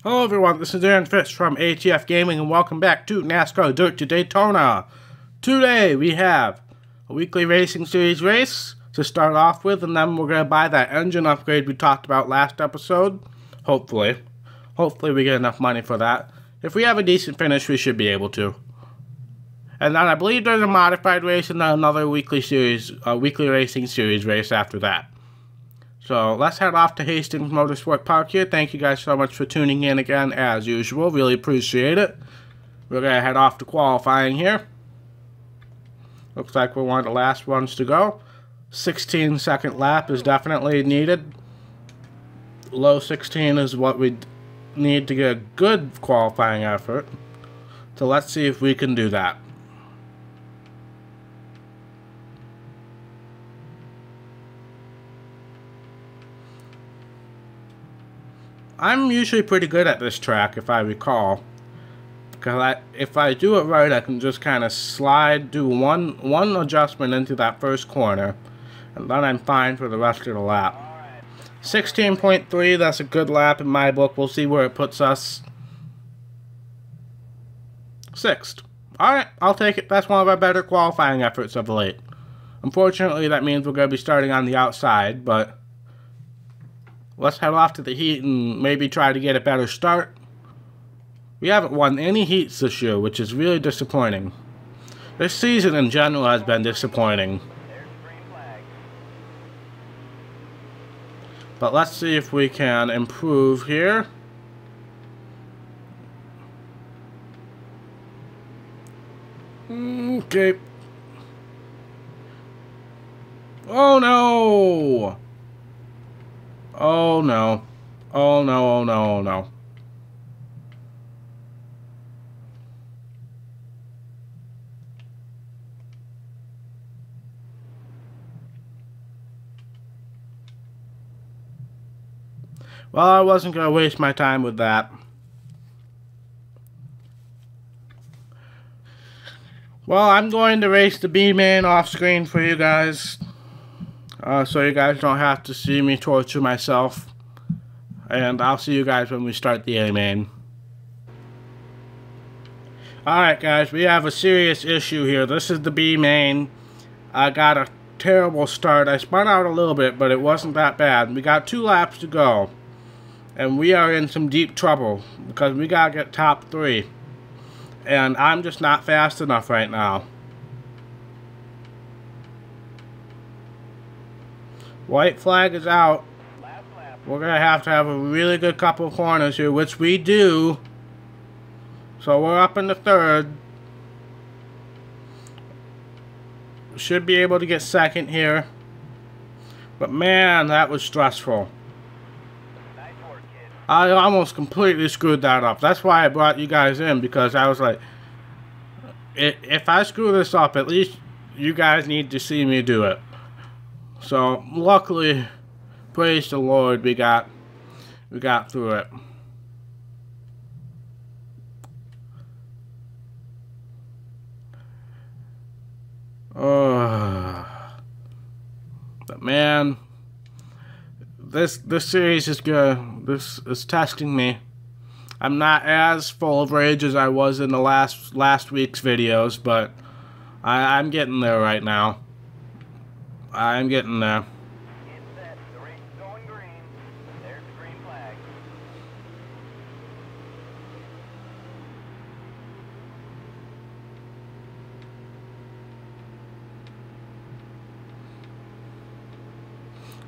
Hello everyone, this is Aaron Fitz from ATF Gaming and welcome back to NASCAR Dirt to Daytona. Today we have a weekly racing series race to start off with, and then we're going to buy that engine upgrade we talked about last episode. Hopefully we get enough money for that. If we have a decent finish, we should be able to. And then I believe there's a modified race and then another weekly racing series race after that. So let's head off to Hastings Motorsport Park here. Thank you guys so much for tuning in again as usual. Really appreciate it. We're going to head off to qualifying here. Looks like we're one of the last ones to go. 16-second lap is definitely needed. Low 16 is what we need to get a good qualifying effort. So let's see if we can do that. I'm usually pretty good at this track, if I recall. Because if I do it right, I can just kind of slide, do one adjustment into that first corner, and then I'm fine for the rest of the lap. 16.3, that's a good lap in my book. We'll see where it puts us. 6th. Alright, I'll take it. That's one of our better qualifying efforts of late. Unfortunately, that means we're going to be starting on the outside, but let's head off to the heat and maybe try to get a better start. We haven't won any heats this year, which is really disappointing. This season in general has been disappointing. But let's see if we can improve here. Okay. Oh no! Oh no. Oh no, oh no, oh no. Well, I wasn't going to waste my time with that. Well, I'm going to race the B-main off screen for you guys. So you guys don't have to see me torture myself. And I'll see you guys when we start the A-main. Alright guys, we have a serious issue here. This is the B-main. I got a terrible start. I spun out a little bit, but it wasn't that bad. We got 2 laps to go. And we are in some deep trouble, because we gotta get top 3. And I'm just not fast enough right now. White flag is out. We're going to have a really good couple of corners here, which we do. So we're up in the 3rd. Should be able to get 2nd here. But man, that was stressful. I almost completely screwed that up. That's why I brought you guys in, because I was like, if I screw this up, at least you guys need to see me do it. So luckily, praise the Lord, we got through it. But man, this series is good. This is testing me. I'm not as full of rage as I was in the last week's videos, but I'm getting there right now. I'm getting there. The race is going green. There's the green flag.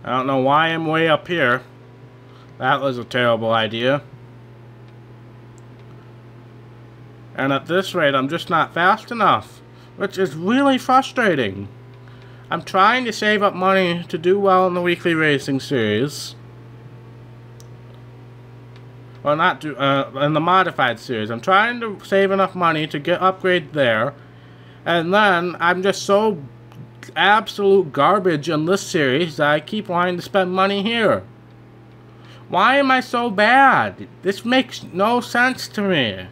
I don't know why I'm way up here. That was a terrible idea. And at this rate, I'm just not fast enough, which is really frustrating. I'm trying to save up money to do well in the weekly racing series. Well, not do, in the modified series. I'm trying to save enough money to get upgrade there. And then I'm just so absolute garbage in this series that I keep wanting to spend money here. Why am I so bad? This makes no sense to me.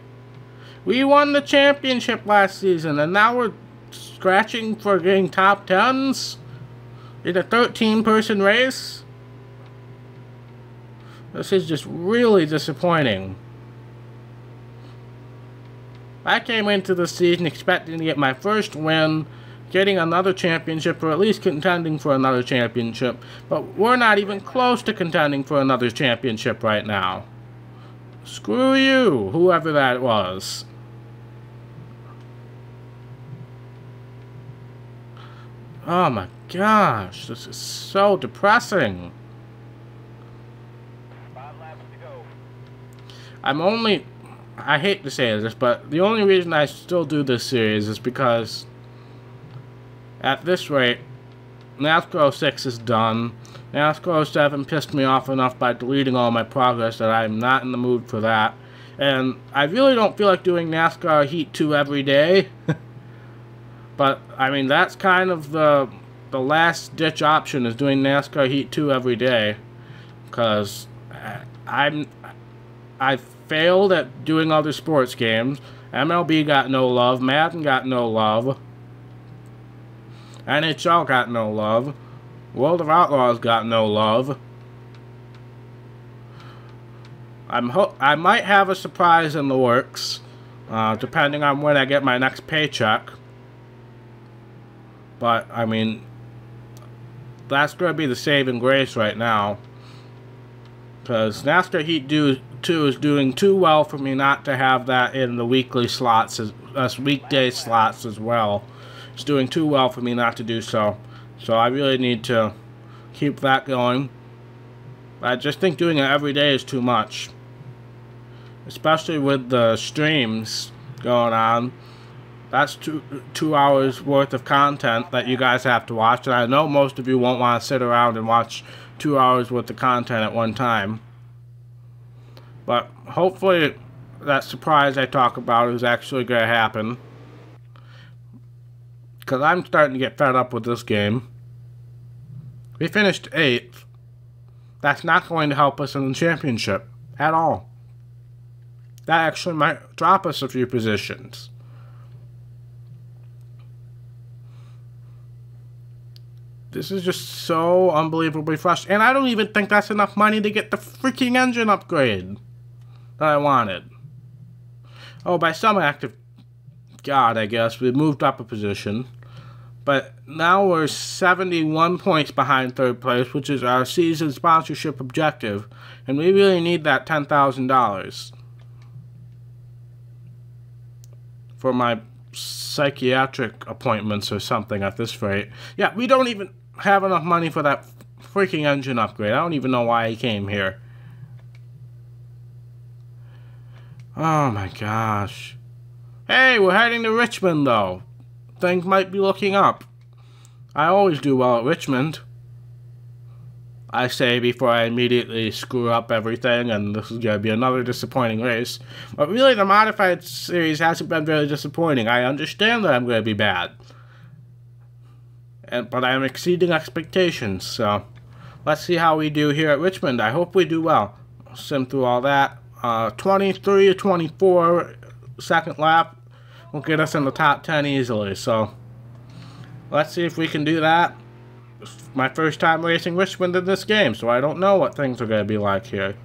We won the championship last season and now we're scratching for getting top 10s in a 13-person race. This is just really disappointing. I came into the season expecting to get my first win, getting another championship, or at least contending for another championship, but we're not even close to contending for another championship right now. Screw you, whoever that was. Oh my gosh, this is so depressing. 5 laps to go. I hate to say this, but the only reason I still do this series is because at this rate, NASCAR 06 is done. NASCAR 07 pissed me off enough by deleting all my progress that I'm not in the mood for that. And I really don't feel like doing NASCAR Heat 2 every day. But, I mean, that's kind of the last ditch option, is doing NASCAR Heat 2 every day. Because I failed at doing other sports games. MLB got no love. Madden got no love. NHL got no love. World of Outlaws got no love. I might have a surprise in the works, depending on when I get my next paycheck. But, I mean, that's going to be the saving grace right now. Because NASCAR Heat 2 is doing too well for me not to have that in the weekly slots, weekday slots as well. It's doing too well for me not to do so. So I really need to keep that going. I just think doing it every day is too much. Especially with the streams going on. That's two hours worth of content that you guys have to watch. And I know most of you won't want to sit around and watch 2 hours worth of content at one time. But hopefully that surprise I talk about is actually going to happen. Because I'm starting to get fed up with this game. We finished 8th. That's not going to help us in the championship at all. That actually might drop us a few positions. This is just so unbelievably frustrating. And I don't even think that's enough money to get the freaking engine upgrade that I wanted. Oh, by some act of God, I guess, we moved up a position. But now we're 71 points behind third place, which is our season sponsorship objective. And we really need that $10,000 for my psychiatric appointments or something at this rate. Yeah, we don't even have enough money for that freaking engine upgrade. I don't even know why he came here. Oh my gosh. Hey, we're heading to Richmond though. Things might be looking up. I always do well at Richmond. I say before I immediately screw up everything, and this is going to be another disappointing race. But really, the Modified Series hasn't been very disappointing. I understand that I'm going to be bad. But I am exceeding expectations, so let's see how we do here at Richmond. I hope we do well. Sim through all that. 23 or 24 second lap will get us in the top 10 easily, so let's see if we can do that. It's my first time racing Richmond in this game, so I don't know what things are going to be like here.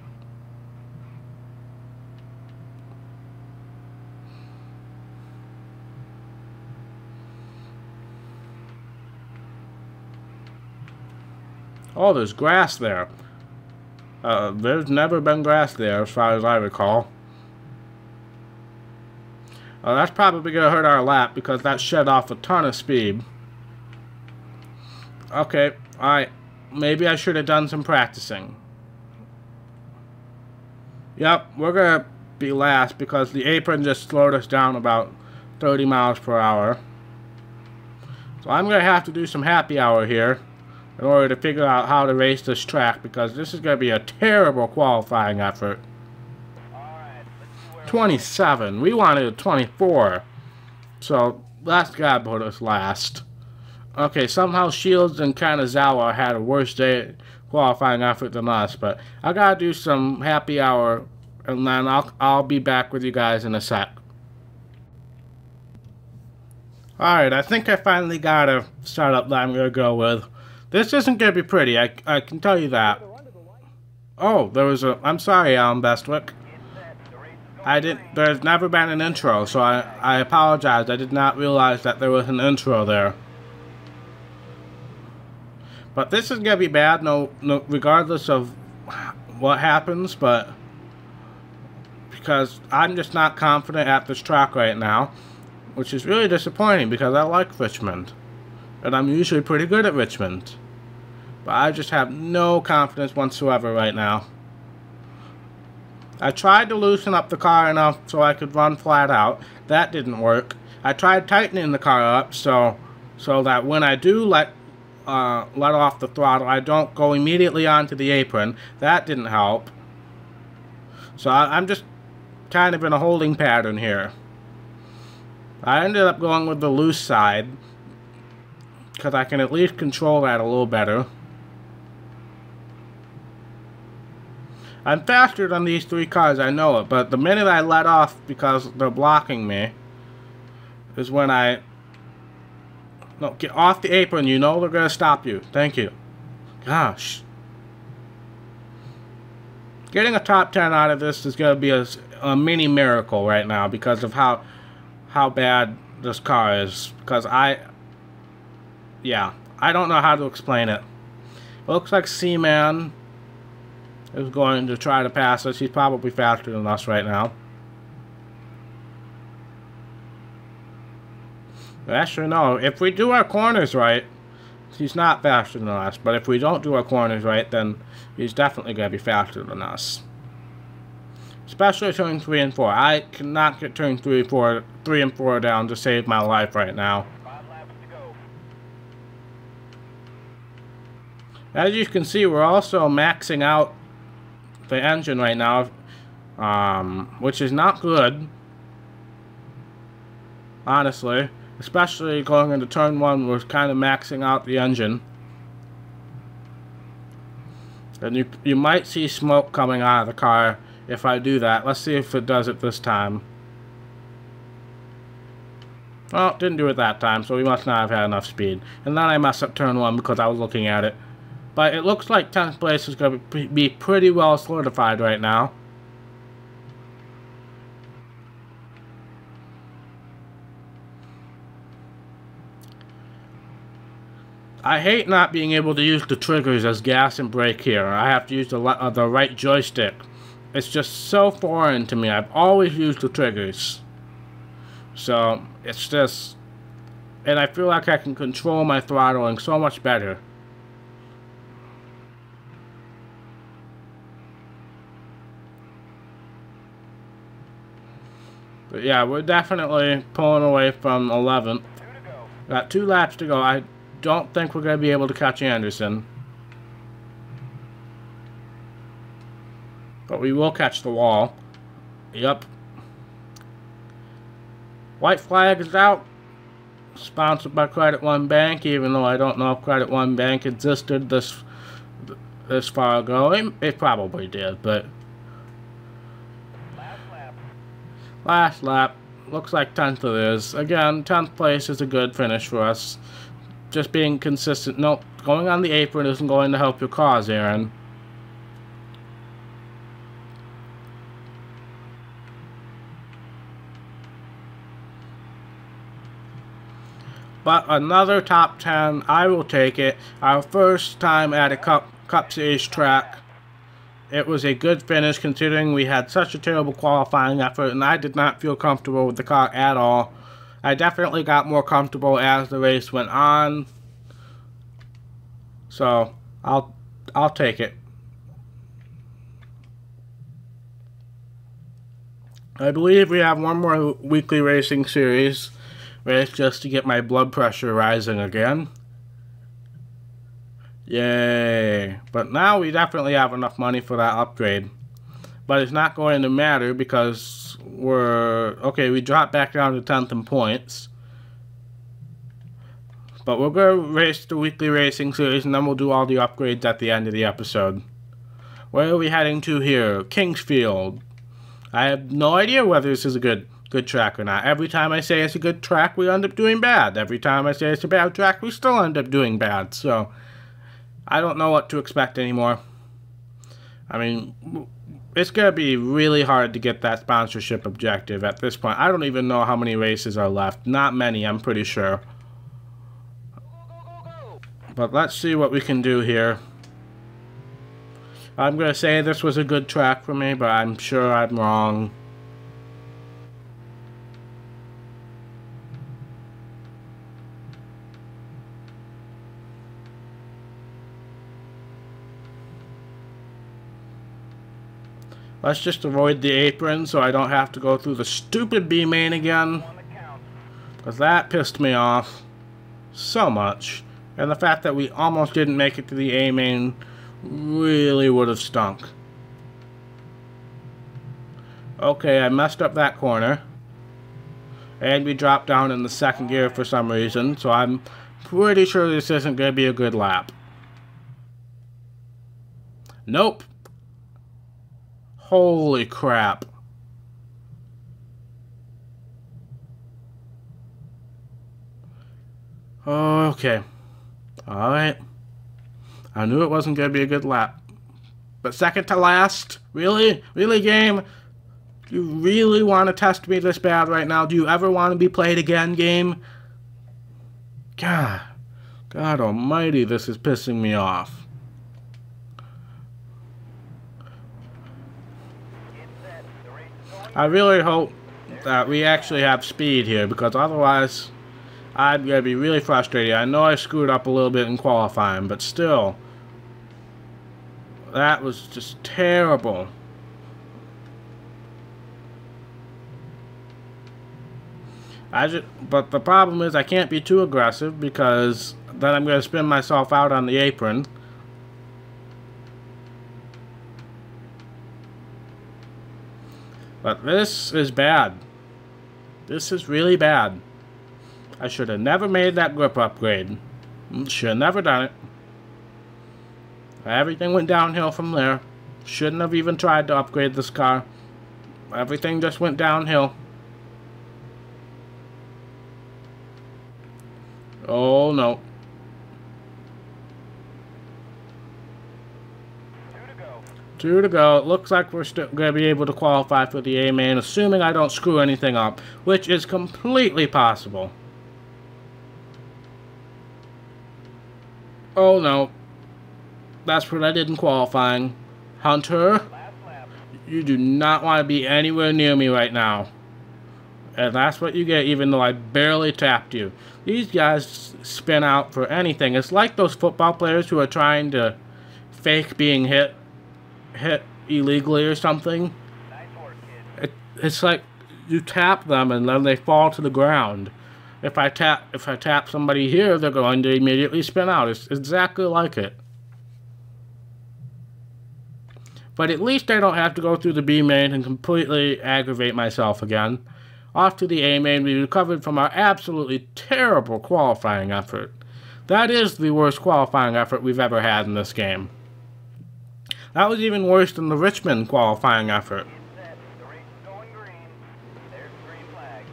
Oh, there's grass there. There's never been grass there as far as I recall. That's probably going to hurt our lap because that shed off a ton of speed. Okay, alright. Maybe I should have done some practicing. Yep, we're going to be last because the apron just slowed us down about 30 miles per hour. So I'm going to have to do some happy hour here in order to figure out how to race this track, because this is going to be a terrible qualifying effort. 27. We wanted a 24. So that's got to put us last. Okay, somehow Shields and Kanazawa had a worse day qualifying effort than us, but I got to do some happy hour, and then I'll be back with you guys in a sec. Alright, I think I finally got a startup that I'm going to go with. This isn't going to be pretty, I can tell you that. Oh, there was a... I'm sorry, Alan Bestwick. There's never been an intro, so I apologize. I did not realize that there was an intro there. But this is gonna be bad, no, regardless of what happens, but because I'm just not confident at this track right now, which is really disappointing because I like Richmond, and I'm usually pretty good at Richmond. But I just have no confidence whatsoever right now. I tried to loosen up the car enough so I could run flat out. That didn't work. I tried tightening the car up so that when I do let off the throttle, I don't go immediately onto the apron. That didn't help. So I'm just kind of in a holding pattern here. I ended up going with the loose side because I can at least control that a little better. I'm faster than these three cars, I know it, but the minute I let off because they're blocking me is when I... No, get off the apron, you know they're going to stop you. Thank you. Gosh. Getting a top 10 out of this is going to be a mini miracle right now because of how bad this car is. Because yeah, I don't know how to explain it. It looks like Seaman is going to try to pass us. He's probably faster than us right now. Actually, no. If we do our corners right, he's not faster than us. But if we don't do our corners right, then he's definitely going to be faster than us. Especially turn 3 and 4. I cannot get turn 3 and 4 down to save my life right now. 5 laps to go. As you can see, we're also maxing out the engine right now, which is not good, honestly. Especially going into turn 1, we're kind of maxing out the engine. And you might see smoke coming out of the car if I do that. Let's see if it does it this time. Well, it didn't do it that time, so we must not have had enough speed. And then I messed up turn 1 because I was looking at it. But it looks like 10th place is going to be pretty well solidified right now. I hate not being able to use the triggers as gas and brake here. I have to use the right joystick. It's just so foreign to me. I've always used the triggers. So, it's just... And I feel like I can control my throttling so much better. But yeah, we're definitely pulling away from 11th. 2 to go. Got 2 laps to go. I don't think we're going to be able to catch Anderson. But we will catch the wall. Yep. White flag is out. Sponsored by Credit One Bank, even though I don't know if Credit One Bank existed this far ago. It probably did, but... Last lap. Looks like 10th it is. Again, 10th place is a good finish for us. Just being consistent. Nope, going on the apron isn't going to help your cause, Aaron. But another top 10, I will take it. Our first time at a Cup Series track. It was a good finish considering we had such a terrible qualifying effort and I did not feel comfortable with the car at all. I definitely got more comfortable as the race went on. So, I'll take it. I believe we have one more weekly racing series race just to get my blood pressure rising again. Yay. But now we definitely have enough money for that upgrade. But it's not going to matter because okay, we dropped back down to 10th in points. But we're going to race the weekly racing series and then we'll do all the upgrades at the end of the episode. Where are we heading to here? Kingsfield. I have no idea whether this is a good track or not. Every time I say it's a good track, we end up doing bad. Every time I say it's a bad track, we still end up doing bad. So, I don't know what to expect anymore. I mean, it's going to be really hard to get that sponsorship objective at this point. I don't even know how many races are left. Not many, I'm pretty sure. But let's see what we can do here. I'm going to say this was a good track for me, but I'm sure I'm wrong. Let's just avoid the apron so I don't have to go through the stupid B main again. Because that pissed me off so much. And the fact that we almost didn't make it to the A main really would have stunk. Okay, I messed up that corner. And we dropped down in the second gear for some reason. So I'm pretty sure this isn't going to be a good lap. Nope. Holy crap. Okay. Alright. I knew it wasn't going to be a good lap. But second to last? Really? Really, game? Do you really want to test me this bad right now? Do you ever want to be played again, game? God. God almighty, this is pissing me off. I really hope that we actually have speed here, because otherwise I'm going to be really frustrated. I know I screwed up a little bit in qualifying, but still, that was just terrible. But the problem is I can't be too aggressive, because then I'm going to spin myself out on the apron. But this is bad. This is really bad. I should have never made that grip upgrade. Should have never done it. Everything went downhill from there. Shouldn't have even tried to upgrade this car. Everything just went downhill. Oh no. 2 to go. It looks like we're still going to be able to qualify for the A main, assuming I don't screw anything up, which is completely possible. Oh no. That's what I did in qualifying. Hunter, you do not want to be anywhere near me right now. And that's what you get, even though I barely tapped you. These guys spin out for anything. It's like those football players who are trying to fake being hit illegally or something. Nice work, kid. It's like you tap them and then they fall to the ground. If I tap somebody here, they're going to immediately spin out. It's exactly like it. But at least I don't have to go through the B main and completely aggravate myself again. Off to the A main, we recovered from our absolutely terrible qualifying effort. That is the worst qualifying effort we've ever had in this game. That was even worse than the Richmond qualifying effort. The race is going green. There's the green flag.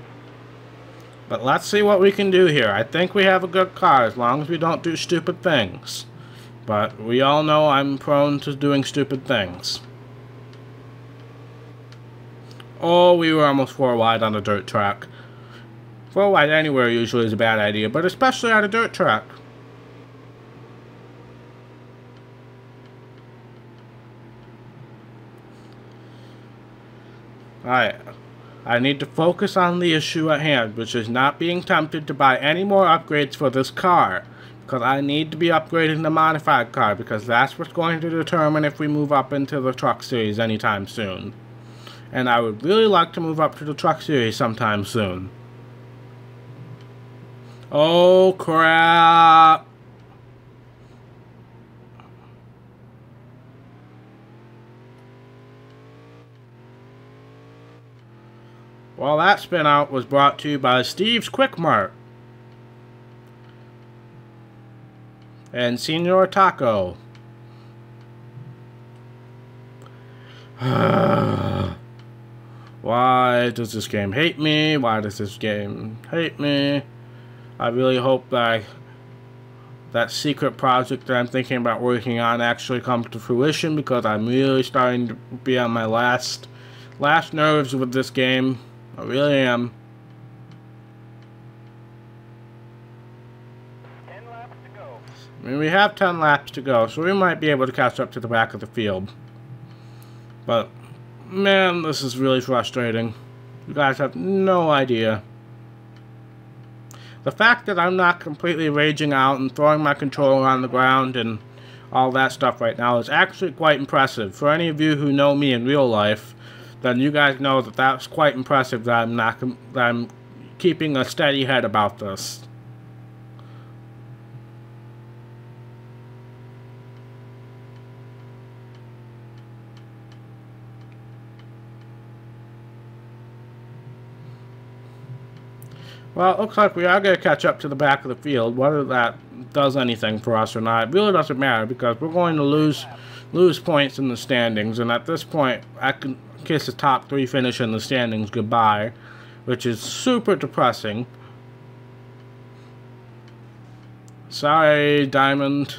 But let's see what we can do here. I think we have a good car as long as we don't do stupid things. But we all know I'm prone to doing stupid things. Oh, we were almost 4 wide on a dirt track. 4 wide anywhere usually is a bad idea, but especially on a dirt track. Alright, I need to focus on the issue at hand, which is not being tempted to buy any more upgrades for this car. Because I need to be upgrading the modified car, because that's what's going to determine if we move up into the truck series anytime soon. And I would really like to move up to the truck series sometime soon. Oh crap! Well, that spin out was brought to you by Steve's Quick Mart and Senor Taco. Why does this game hate me? Why does this game hate me? I really hope that that secret project that I'm thinking about working on actually comes to fruition, because I'm really starting to be on my last nerves with this game. I really am. 10 laps to go. I mean, we have 10 laps to go, so we might be able to catch up to the back of the field. But, man, this is really frustrating. You guys have no idea. The fact that I'm not completely raging out and throwing my controller on the ground and all that stuff right now is actually quite impressive. For any of you who know me in real life, then you guys know that that's quite impressive that I'm keeping a steady head about this. Well, it looks like we are going to catch up to the back of the field. Whether that does anything for us or not, it really doesn't matter, because we're going to lose points in the standings. And at this point, I can kiss the top 3 finish in the standings goodbye, which is super depressing. Sorry, Diamond.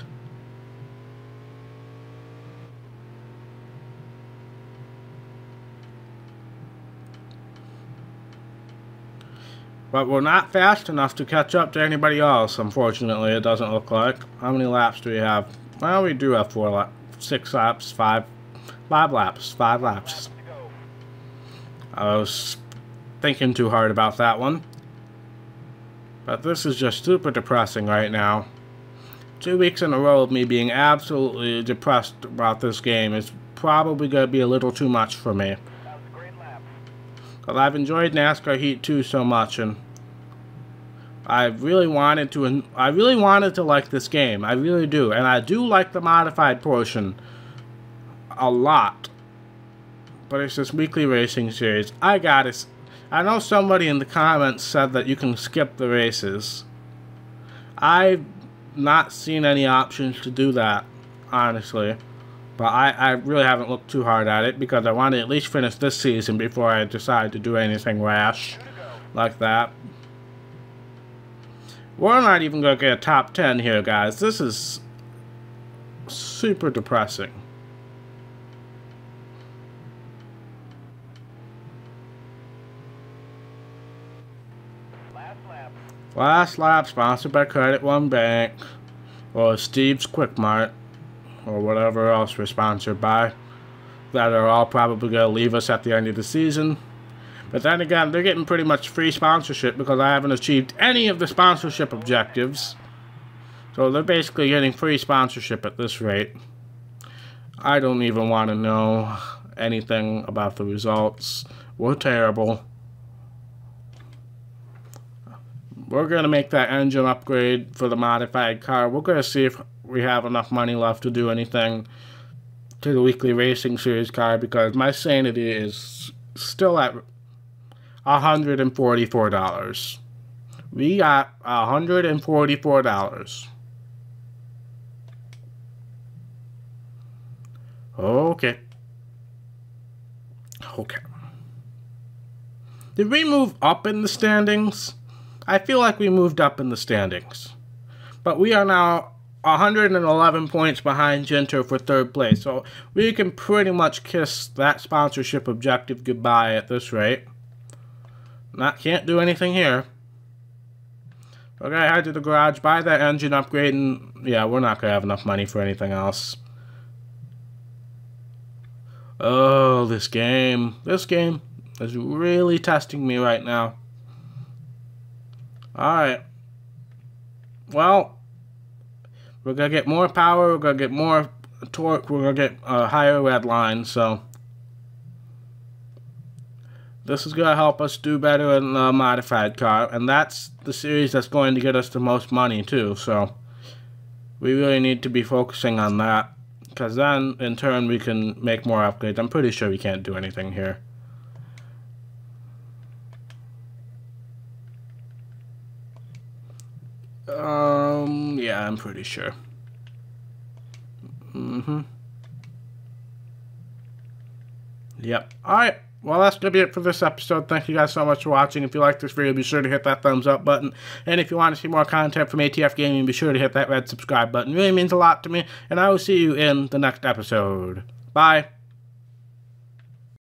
But we're not fast enough to catch up to anybody else, unfortunately, it doesn't look like. How many laps do we have? Well, we do have 6 laps, 5 laps. To go. I was thinking too hard about that one. But this is just super depressing right now. 2 weeks in a row of me being absolutely depressed about this game is probably going to be a little too much for me. That was a great lap. Because I've enjoyed NASCAR Heat 2 so much, and I really wanted to like this game. I really do. And I do like the modified portion a lot. But it's this weekly racing series. I know somebody in the comments said that you can skip the races. I've not seen any options to do that, honestly. But I really haven't looked too hard at it, because I want to at least finish this season before I decide to do anything rash like that. We're not even going to get a top 10 here, guys. This is super depressing. Last lap. Last lap, sponsored by Credit One Bank, or Steve's Quick Mart, or whatever else we're sponsored by, that are all probably going to leave us at the end of the season. But then again, they're getting pretty much free sponsorship, because I haven't achieved any of the sponsorship objectives. So they're basically getting free sponsorship at this rate. I don't even want to know anything about the results. We're terrible. We're going to make that engine upgrade for the modified car. We're going to see if we have enough money left to do anything to the weekly racing series car, because my sanity is still at $144. We got $144. Okay. Did we move up in the standings? I feel like we moved up in the standings. But we are now 111 points behind Genter for 3rd place. So we can pretty much kiss that sponsorship objective goodbye at this rate. Can't do anything here. Okay, head to the garage, buy that engine upgrade, and yeah, we're not going to have enough money for anything else. Oh, this game is really testing me right now. Alright. Well, we're going to get more power, we're going to get more torque, we're going to get a higher red line, so this is going to help us do better in the modified car, and that's the series that's going to get us the most money too, so we really need to be focusing on that, because then in turn we can make more upgrades. I'm pretty sure we can't do anything here. Yeah, I'm pretty sure. Yep. Alright. Well, that's going to be it for this episode. Thank you guys so much for watching. If you like this video, be sure to hit that thumbs up button. And if you want to see more content from ATF Gaming, be sure to hit that red subscribe button. It really means a lot to me. And I will see you in the next episode. Bye.